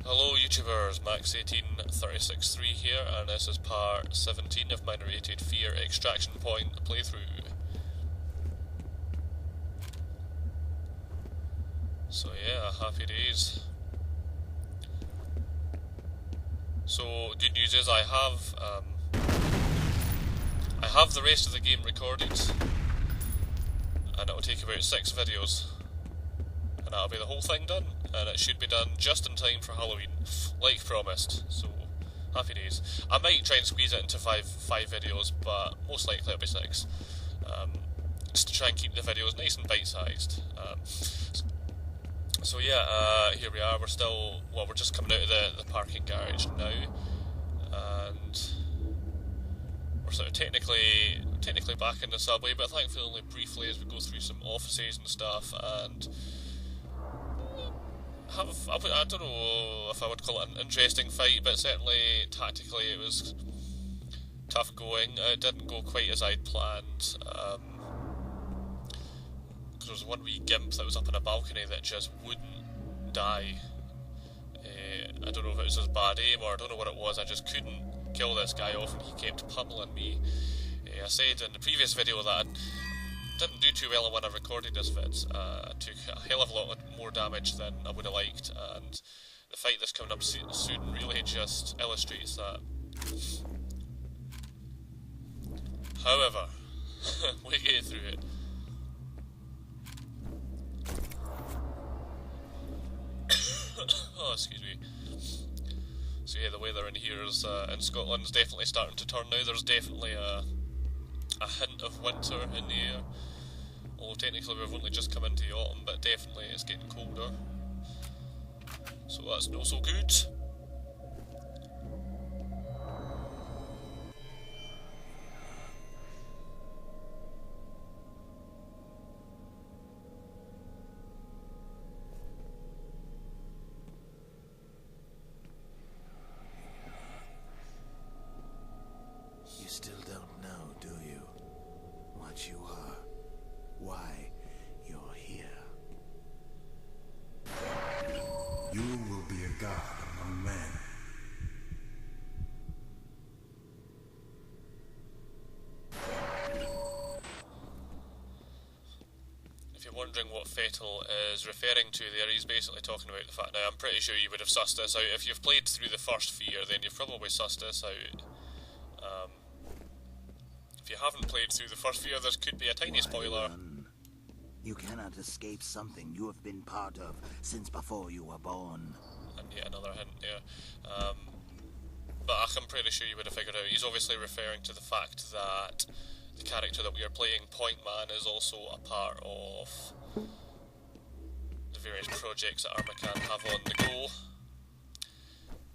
Hello YouTubers, Max18363 here, and this is part 17 of my narrated F.E.A.R extraction point playthrough. So yeah, happy days. So good news is I have the rest of the game recorded, and it will take about 6 videos. And that'll be the whole thing done, and it should be done just in time for Halloween, like promised, so happy days. I might try and squeeze it into five videos, but most likely it'll be 6, just to try and keep the videos nice and bite-sized. So yeah, here we are, we're just coming out of the parking garage now, and we're sort of technically back in the subway, but thankfully only briefly as we go through some offices and stuff, and I don't know if I would call it an interesting fight, but certainly tactically it was tough going. It didn't go quite as I'd planned. There was one wee gimp that was up on a balcony that just wouldn't die. I don't know if it was his bad aim or I don't know what it was, I just couldn't kill this guy off and he kept pummeling me. I said in the previous video that I didn't do too well when I recorded this vid. I took a hell of a lot more damage than I would have liked, and the fight that's coming up soon really just illustrates that. However, we get through it. Oh, excuse me. So yeah, the weather in here is in Scotland is definitely starting to turn now. There's definitely a hint of winter in the air. Although technically we've only just come into the autumn, but definitely it's getting colder. So that's not so good. You still don't know, do you? What you are. Why you're here. You will be a god among men. If you're wondering what Fettol is referring to there, he's basically talking about the fact, now I'm pretty sure you would have sussed this out. If you've played through the first F.E.A.R, then you've probably sussed this out. If you haven't played through the first F.E.A.R, there could be a tiny spoiler. You cannot escape something you have been part of since before you were born. And yet another hint there. But I'm pretty sure you would have figured out. He's obviously referring to the fact that the character that we are playing, Point Man, is also a part of the various projects that Armacan have on the go.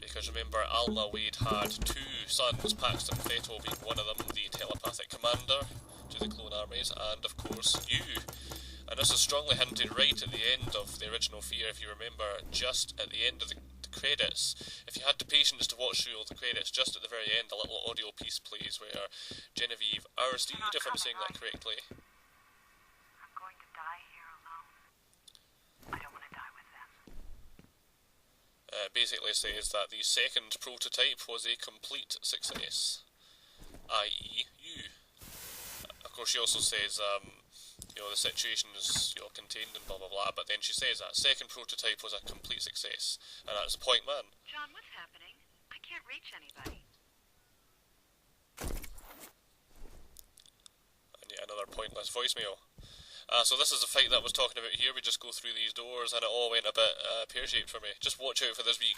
Because remember, Alma Wade had 2 sons, Paxton Fettol being one of them, the telepathic commander to the clone armies, and of course you. And this is strongly hinted right at the end of the original F.E.A.R, if you remember, just at the end of the credits. If you had the patience to watch through all the credits, just at the very end, a little audio piece plays where Genevieve Arsteed, if I'm saying that correctly. I'm going to die here alone. I don't want to die with them. Basically says that the second prototype was a complete success, i.e. you. Of course she also says, you know, the situation is, you know, contained and blah blah blah, but then she says that second prototype was a complete success, and that's the Point Man. John, what's happening? I can't reach anybody. And yet another pointless voicemail. So this is the fight that I was talking about here. We just go through these doors and it all went a bit pear-shaped for me. Just watch out for this wee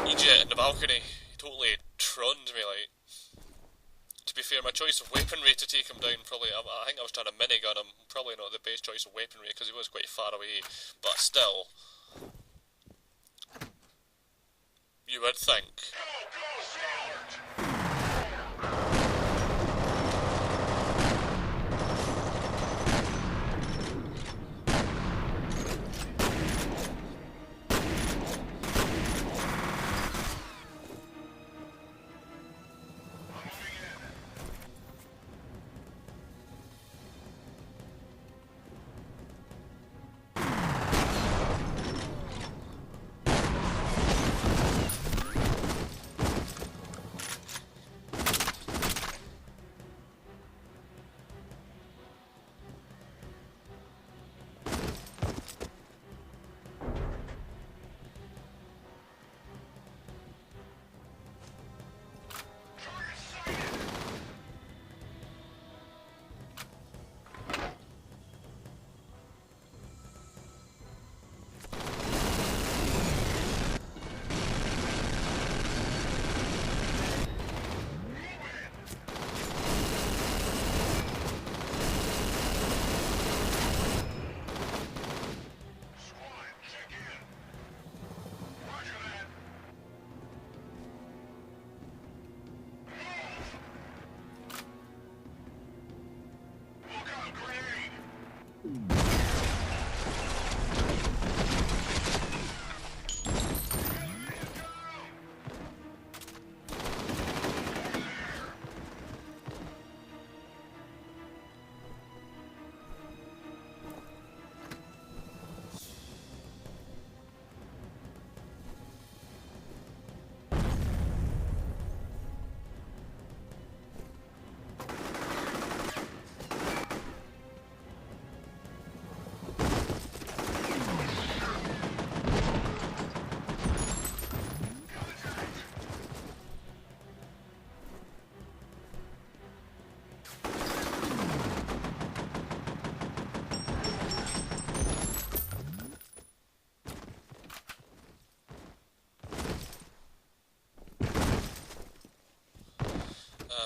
idiot in the balcony. He totally trunned me, like. To be fair, my choice of weaponry to take him down probably, I think I was trying to minigun him. Probably not the best choice of weaponry because he was quite far away. But still, you would think.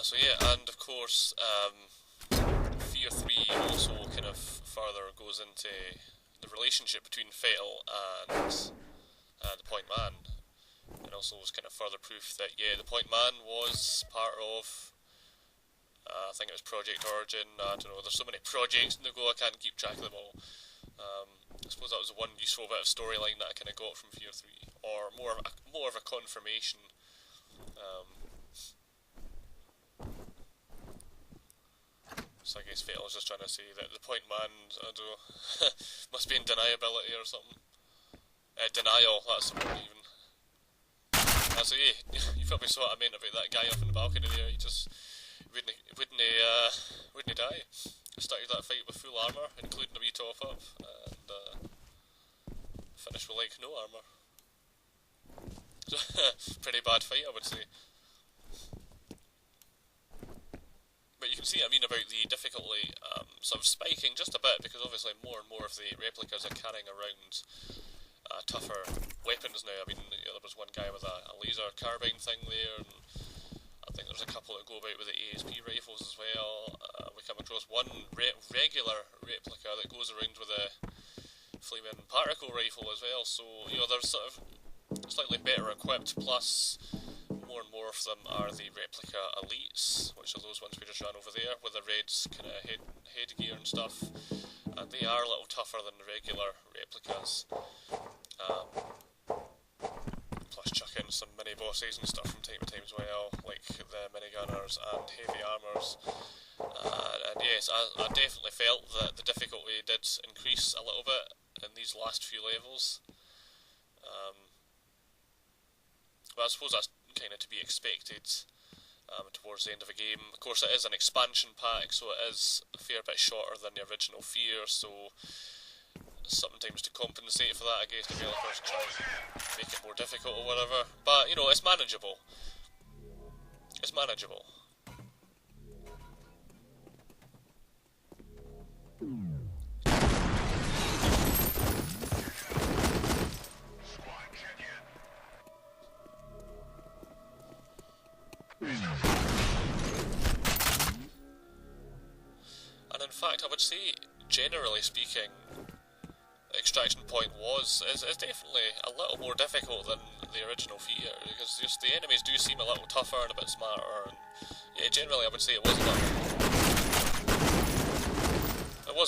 So yeah, and of course, F.E.A.R 3 also kind of further goes into the relationship between Fettol and the Point Man, and also was kind of further proof that yeah, the Point Man was part of. I think it was Project Origin. I don't know. There's so many projects in the go. I can't keep track of them all. I suppose that was the one useful bit of storyline that I kind of got from F.E.A.R 3, or more of a confirmation. So I guess Fettol's just trying to say that the Point Man, I don't know, must be in deniability or something. Denial, that's the word even. So yeah, you probably saw what I meant about that guy up in the balcony there. He just wouldn't die. Started that fight with full armour, including a wee top up, and finished with like no armour. Pretty bad fight, I would say. But you can see what I mean about the difficulty sort of spiking just a bit, because obviously more and more of the replicas are carrying around tougher weapons now. I mean, there was one guy with a laser carbine thing there, and I think there's a couple that go about with the ASP rifles as well. We come across one regular replica that goes around with a flaming particle rifle as well, so you know, they're sort of slightly better equipped, plus more and more of them are the replica elites, which are those ones we just ran over there, with the red kind of headgear and stuff, and they are a little tougher than the regular replicas. Plus chuck in some mini bosses and stuff from time to time as well, like the minigunners and heavy armours. And yes, I definitely felt that the difficulty did increase a little bit in these last few levels. But I suppose that's kind of to be expected towards the end of a game. Of course, it is an expansion pack, so it is a fair bit shorter than the original F.E.A.R, so sometimes to compensate for that, I guess developers try and make it more difficult or whatever. But, you know, it's manageable. It's manageable. And in fact, I would say, generally speaking, Extraction Point is definitely a little more difficult than the original F.E.A.R, because just the enemies do seem a little tougher and a bit smarter, and yeah, generally I would say it was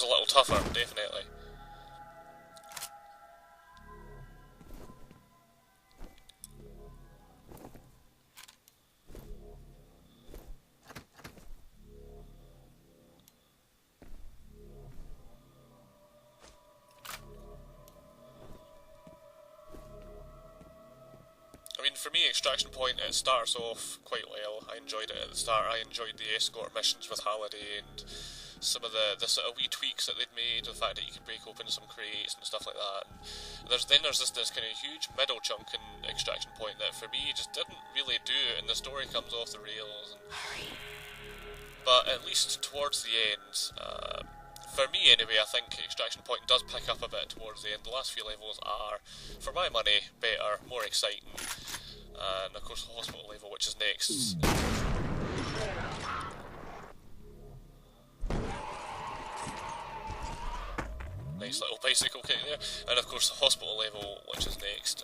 a little tougher, definitely. I mean, for me, Extraction Point, it starts off quite well. I enjoyed it at the start. I enjoyed the escort missions with Halliday and some of the sort of wee tweaks that they'd made, the fact that you could break open some crates and stuff like that. And there's this kind of huge middle chunk in Extraction Point that for me just didn't really do it, and the story comes off the rails. But at least towards the end, for me anyway, I think Extraction Point does pick up a bit towards the end. The last few levels are, for my money, better, more exciting. And of course the hospital level, which is next. Nice little bicycle kick there. And of course the hospital level, which is next,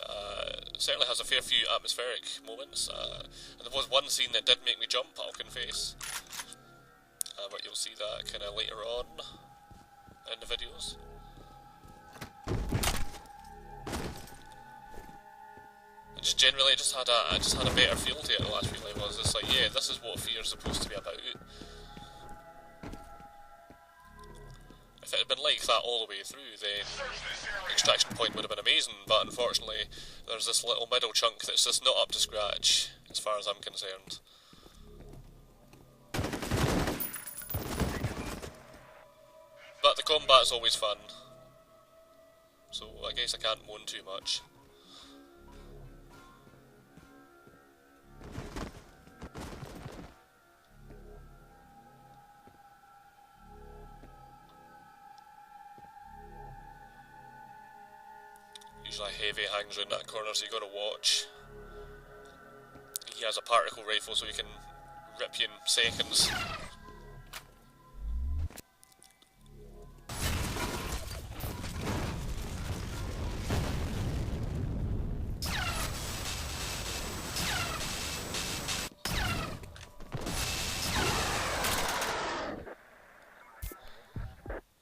certainly has a fair few atmospheric moments. And there was one scene that did make me jump, I'll confess. But you'll see that kind of later on in the videos. And just generally, it just had a better feel to it the last few levels. It's like, yeah, this is what F.E.A.R is supposed to be about. If it had been like that all the way through, then Extraction Point would have been amazing, but unfortunately there's this little middle chunk that's just not up to scratch, as far as I'm concerned. But the combat's always fun, so I guess I can't moan too much. Usually Heavy hangs around that corner, so you got to watch. He has a particle rifle, so you can rip you in seconds.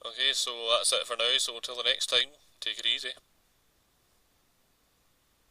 Okay, so that's it for now, so until the next time, take it easy.